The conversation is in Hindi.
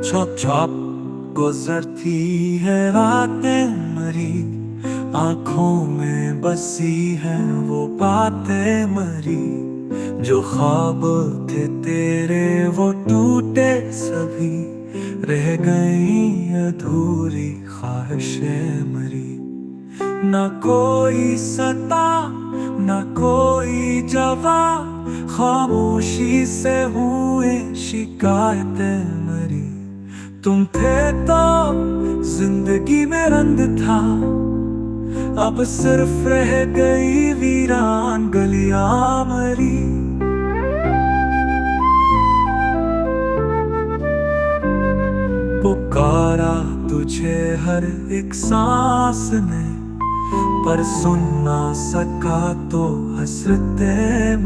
छप छप गुजरती है रातें मरी, आंखों में बसी है वो बातें मरी। जो ख्वाब थे तेरे वो टूटे सभी, रह गई अधूरी ख्वाहिशें मरी। ना कोई सता ना कोई जवाब, खामोशी से हुए शिकायतें मरी। तुम थे तो जिंदगी में रंग था, अब सिर्फ रह गई वीरान गलियां मरी। पुकारा तुझे हर एक सांस ने, पर सुन ना सका तो हसरतें